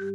Call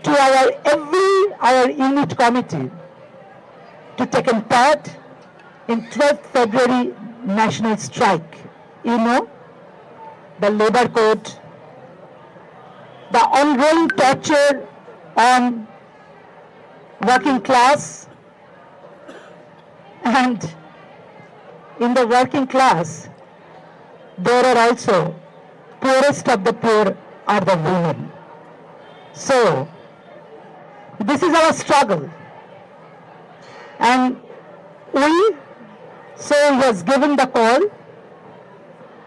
to our unit committee to take part in 12th February national strike. You know, the labor code, the ongoing torture on working class, and in the working class there are also poorest of the poor are the women. So, this is our struggle, and so he has given the call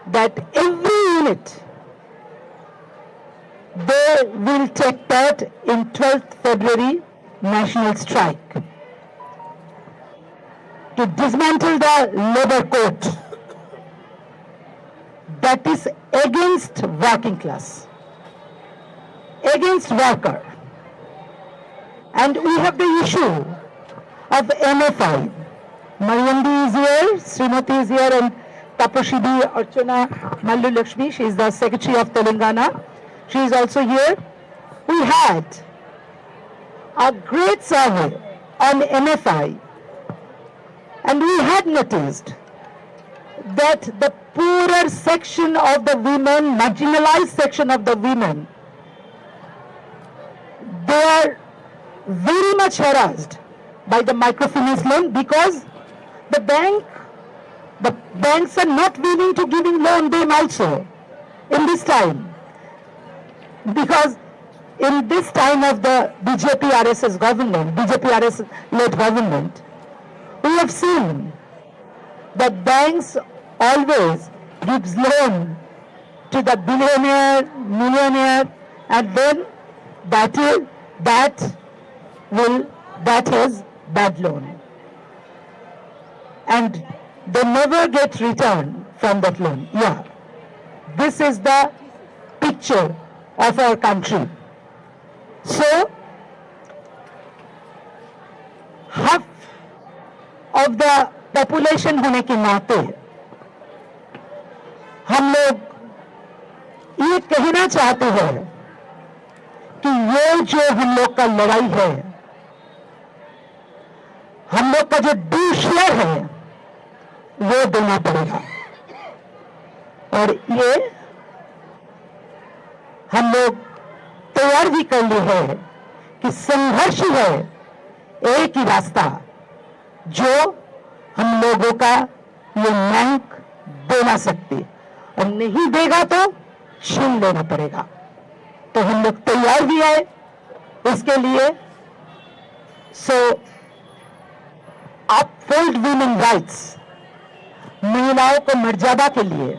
that every unit, they will take part in 12th February national strike to dismantle the labor code that is against working class, against worker. And we have the issue of MFI. Mariandi is here, Srimati is here, and Tapashidi Archana Mallu Lakshmi, she is the Secretary of Telangana. She is also here. We had a great survey on MFI, and we had noticed that the poorer section of the women, marginalized section of the women, they are very much harassed by the microfinance loan because the banks are not willing to giving loan them also in this time. Because in this time of the BJP RSS government, BJP RSS led government, we have seen that banks always gives loan to the billionaire, millionaire, and then that is bad loan. And they never get return from that loan. Yeah. This is the picture of our country. So, half of the population होने के नाते हम लोग ये कहना चाहते हैं कि ये जो हम लोग का लड़ाई है, हम लोग का जो ड्यू शेयर है वो देना पड़ेगा। और ये हम लोग तैयार भी कर लिए हैं कि संघर्ष है एक ही रास्ता जो हम लोगों का ये बैंक देना सकती, और नहीं देगा तो छीन लेना पड़ेगा। तो हम लोग तैयार भी है इसके लिए। सो अपहोल्ड वुमेन राइट्स, महिलाओं को मर्यादा के लिए,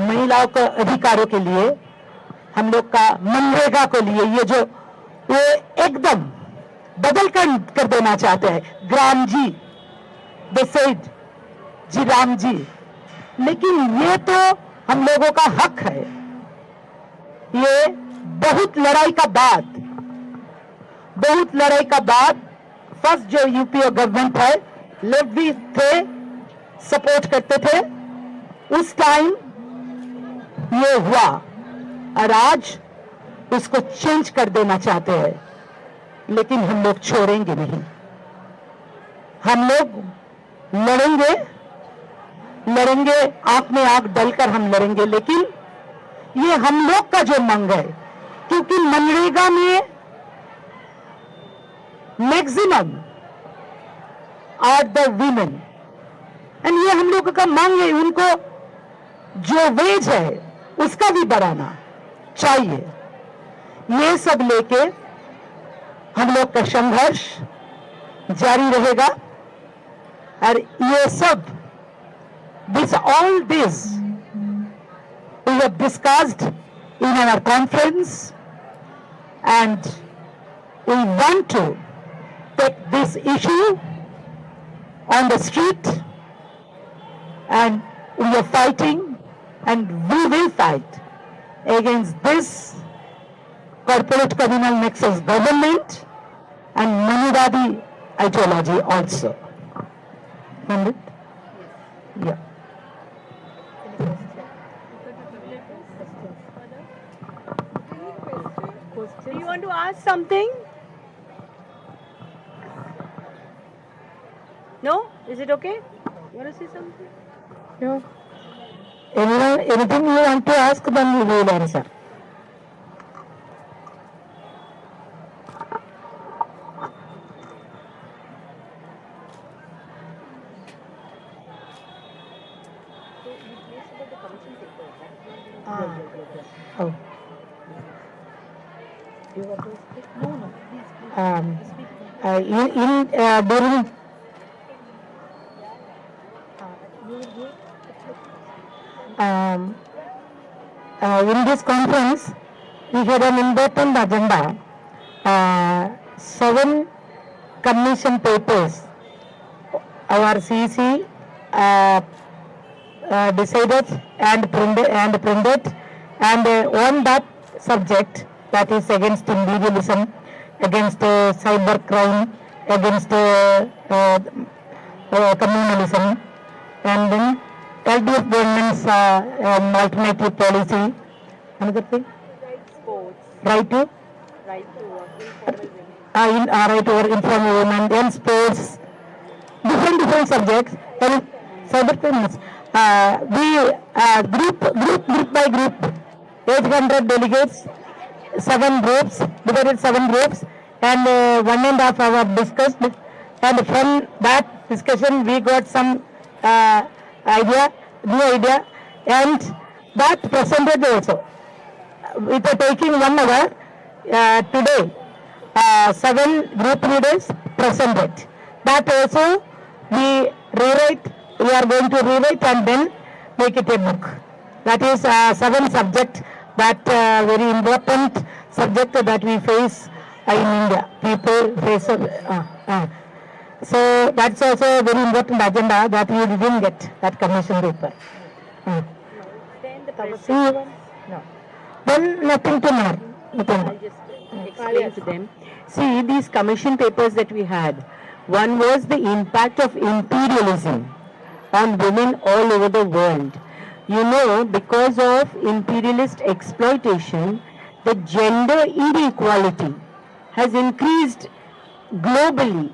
महिलाओं को अधिकारों के लिए, हम लोग का मनरेगा के लिए ये जो वो एकदम बदल कर देना चाहते हैं। ग्राम जी डिसाइड जी राम जी, लेकिन ये तो हम लोगों का हक है। ये बहुत लड़ाई का बाद फर्स्ट जो यूपीए गवर्नमेंट है, लोग भी थे, सपोर्ट करते थे, उस टाइम ये हुआ, और आज उसको चेंज कर देना चाहते हैं। लेकिन हम लोग छोड़ेंगे नहीं, हम लोग लड़ेंगे, आंख में आंख डालकर हम लड़ेंगे। लेकिन ये हम लोग का जो मांग है, क्योंकि मनरेगा में maximum are the women, and ये हम लोगों का मांग है, उनको जो वेज है उसका भी बढ़ाना चाहिए। ये सब लेके हम लोग का संघर्ष जारी रहेगा। और ये सब all this we have discussed in our conference, and we want to take this issue on the street, and we are fighting and we will fight against this corporate communal nexus government and Manivadi ideology also. Pandit? Yeah. Do you want to ask something? No? Is it okay? You want to say something? No. Anything you want to ask, then we will answer. Oh. Do you want to speak? No, please. During in this conference, we had an important agenda. 7 commission papers our CC decided and printed, and on that subject, that is against imperialism, against cyber crime, against communalism, and then LDF government's alternative policy. Another thing? Right to informal women, and sports, different subjects, and cyber criminals. We group by group, 800 delegates, 7 groups, divided 7 groups, and 1.5 hours discussed, and from that discussion we got some new idea, and that presented also. With taking 1 hour, today 7 group leaders presented. That also we are going to rewrite and then make it a book. That is 7 subject, that very important subject that we face in India. People face. So that's also a very important agenda that we didn't get, that commission paper. Then the president. No. Then nothing to know. I'll just explain to them. See, these commission papers that we had, one was the impact of imperialism on women all over the world. You know, because of imperialist exploitation, the gender inequality has increased globally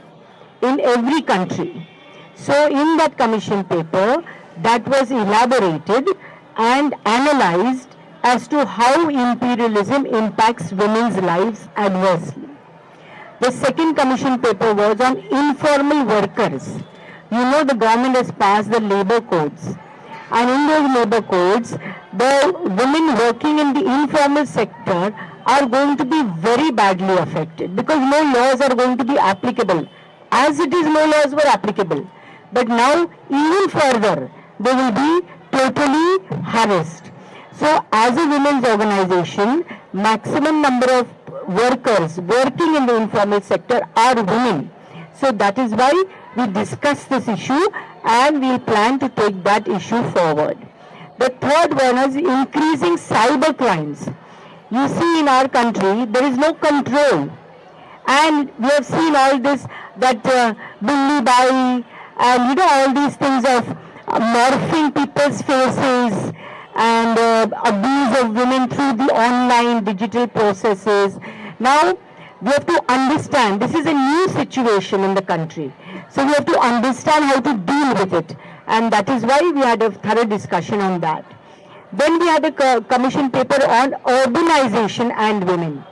in every country. So in that commission paper, that was elaborated and analyzed as to how imperialism impacts women's lives adversely. The second commission paper was on informal workers. You know, the government has passed the labor codes, and in those labor codes, the women working in the informal sector are going to be very badly affected, because no laws are going to be applicable. As it is, no laws were applicable. But now, even further, they will be totally harassed. So, as a women's organization, maximum number of workers working in the informal sector are women. So, that is why we discussed this issue, and we plan to take that issue forward. The third one is increasing cyber crimes. You see, in our country, there is no control. And we have seen all this, that Billy Bai, and you know, all these things of morphing people's faces, and abuse of women through the online digital processes. Now, we have to understand, this is a new situation in the country. So we have to understand how to deal with it. And that is why we had a thorough discussion on that. Then we had a commission paper on urbanization and women.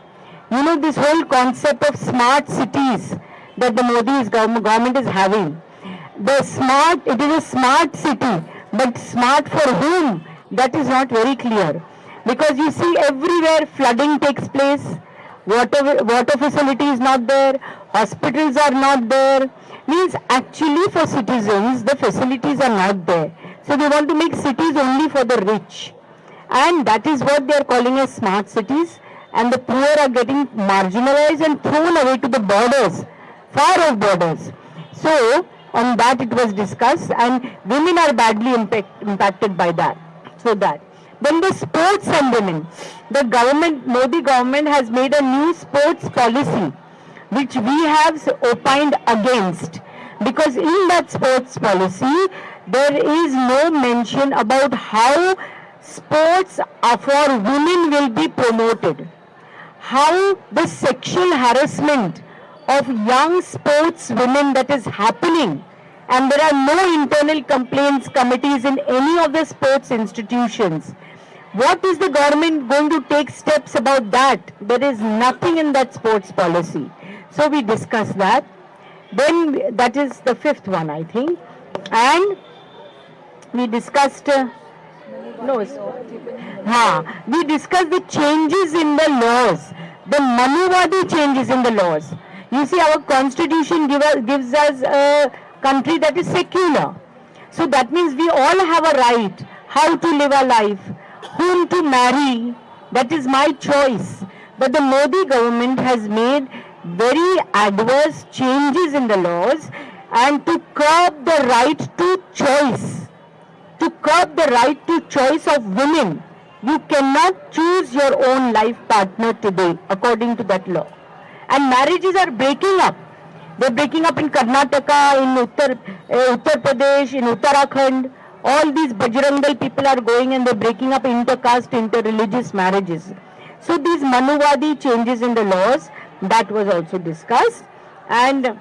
You know, this whole concept of smart cities that the Modi's government is having. It is a smart city, but smart for whom? That is not very clear. Because you see, everywhere flooding takes place, water facility is not there, hospitals are not there. Means actually for citizens, the facilities are not there. So they want to make cities only for the rich. And that is what they are calling as smart cities. and the poor are getting marginalized and thrown away to the borders, far off borders. So on that it was discussed, and women are badly impacted by that. So that. Then the sports and women. The government, Modi government has made a new sports policy, which we have opined against, because in that sports policy there is no mention about how sports for women will be promoted, how the sexual harassment of young sports women that is happening, and there are no internal complaints committees in any of the sports institutions. What is the government going to take steps about that? There is nothing in that sports policy. So we discussed that. Then that is the fifth one, I think. And we discussed, we discussed the changes in the laws, the Manuvadi changes in the laws. You see, our constitution gives us a country that is secular. So that means we all have a right how to live our life, whom to marry, that is my choice. But the Modi government has made very adverse changes in the laws, and to curb the right to choice, of women. You cannot choose your own life partner today according to that law. And marriages are breaking up. They're breaking up in Karnataka, in Uttar Pradesh, in Uttarakhand. All these Bajrangal people are going and they're breaking up inter-caste, inter-religious marriages. So these Manuvadi changes in the laws, that was also discussed. And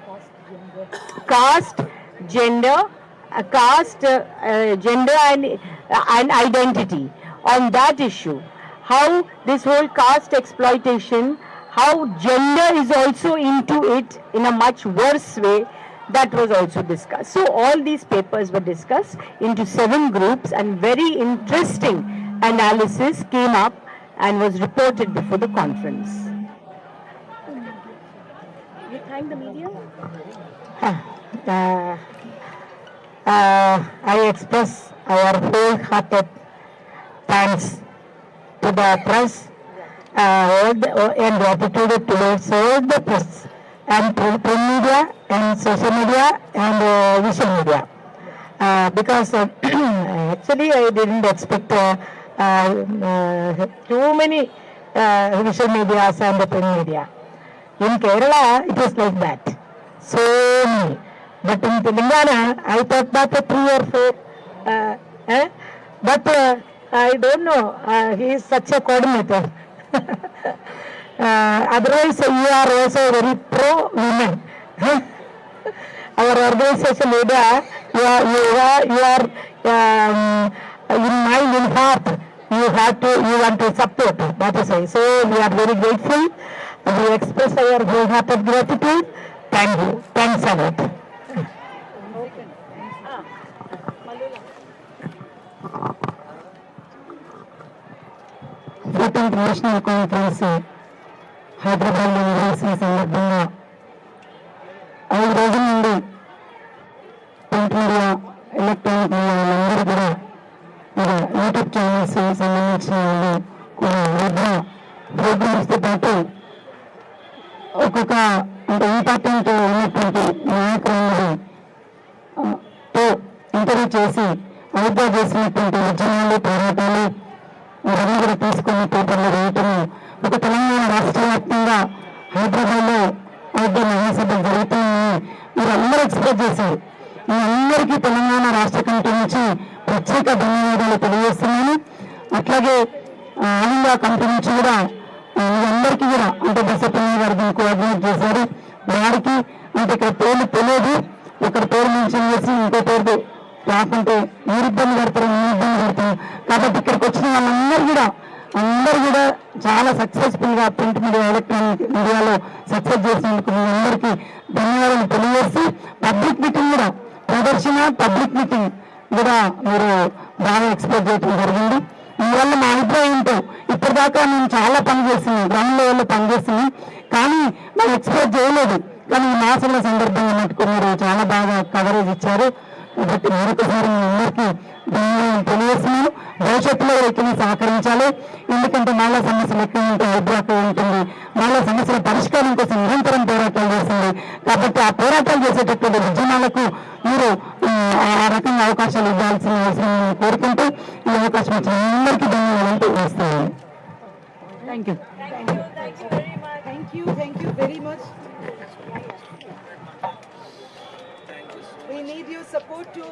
caste, gender and identity. On that issue, how this whole caste exploitation, how gender is also into it in a much worse way, that was also discussed. So all these papers were discussed into 7 groups, and very interesting analysis came up and was reported before the conference. You thank the media? I express our wholehearted thanks to the press and gratitude towards all the press and print media and social media and visual media. Because actually I didn't expect too many visual media and the print media. In Kerala, it was like that. So many. But in Telangana, I thought that 3 or 4. But I don't know. He is such a coordinator. Otherwise, you are also very pro-women. Our organization leader, you are in mind, in heart. You want to support. That is why. So we are very grateful. We express our wholehearted gratitude. Thank you. Thanks a lot. National conference హైదరాబాద్లో నిర్వహించిన సందర్భంగా 5 రోజుల నుండి print media, electronic media వాళ్ళందరూ కూడా YouTube channels సంబంధించిన వాళ్ళు ప్రోగ్రామ్స్తో పాటు ఒక్కొక్క అంటే ఇంపార్టెంట్ ఉన్నటువంటి నాయకులందరితో ఇంటర్వ్యూ చేసి ఐద్వా చేసినటువంటి ఉద్యమాలు, పోరాటాలు ఇవన్నీ కూడా తీసుకుని పేపర్లో వేయటం, ఒక తెలంగాణ రాష్ట్ర వ్యాప్తంగా హైదరాబాద్లో ఐద్వా మహాసభలు జరుగుతాయని మీరందరూ ఎక్స్ప్రెస్ చేశారు. మీ అందరికీ తెలంగాణ రాష్ట్ర కమిటీ నుంచి ప్రత్యేక ధన్యవాదాలు తెలియజేస్తున్నాను. అట్లాగే ఆనంద కమిటీ నుంచి కూడా మీ అందరికీ కూడా అంటే బసపల్లి గారికి కోఆర్డినేట్ చేశారు. వారికి అంటే ఇక్కడ పేర్లు తెలియదు, ఒకరి పేరు మెన్షన్ చేసి ఇంకో పేరు రాకుంటే మీరు ఇబ్బంది పడతారు, మీరు ఇబ్బంది పడతారు. కాబట్టి ఇక్కడికి వచ్చిన వాళ్ళందరూ కూడా చాలా సక్సెస్ఫుల్గా ప్రింట్ మీడియా, ఎలక్ట్రానిక్ మీడియాలో సక్సెస్ చేసినందుకు మీ అందరికీ ధన్యవాదాలు తెలియజేసి, పబ్లిక్ మీటింగ్ కూడా ప్రదర్శన పబ్లిక్ మీటింగ్ కూడా మీరు బాగా ఎక్స్ప్లెయిన్ చేయడం జరిగింది. అందువల్ల మా అభిప్రాయంతో ఇప్పటిదాకా మేము చాలా పని చేస్తున్నాం, గ్రౌండ్ లెవెల్లో పనిచేస్తున్నాం, కానీ మేము ఎక్స్ప్లెయిన్ చేయలేదు. కానీ ఈ మాసంలో సందర్భంగా మటుకు మీరు చాలా బాగా కవరేజ్ ఇచ్చారు. కాబట్టి మరొకసారి మీ అందరికీ ధన్యవాదాలు తెలియజేస్తున్నాను. భవిష్యత్తులో రైతుని సహకరించాలి. ఎందుకంటే మాల సమస్యలు ఎక్కువ ఉంటే హైదరాబాద్ ఉంటుంది. మాల సమస్యల పరిష్కారం కోసం నిరంతరం పోరాటాలు చేస్తుంది. కాబట్టి ఆ పోరాటాలు చేసేటటువంటి ఉద్యమాలకు మీరు ఆ రకంగా అవకాశాలు ఇవ్వాల్సిన అవసరం కోరుకుంటూ ఈ అవకాశం ఇచ్చిన అందరికీ ధన్యవాదాలు తెలియజేస్తున్నాను. Thank you. Thank you very much. We need your support to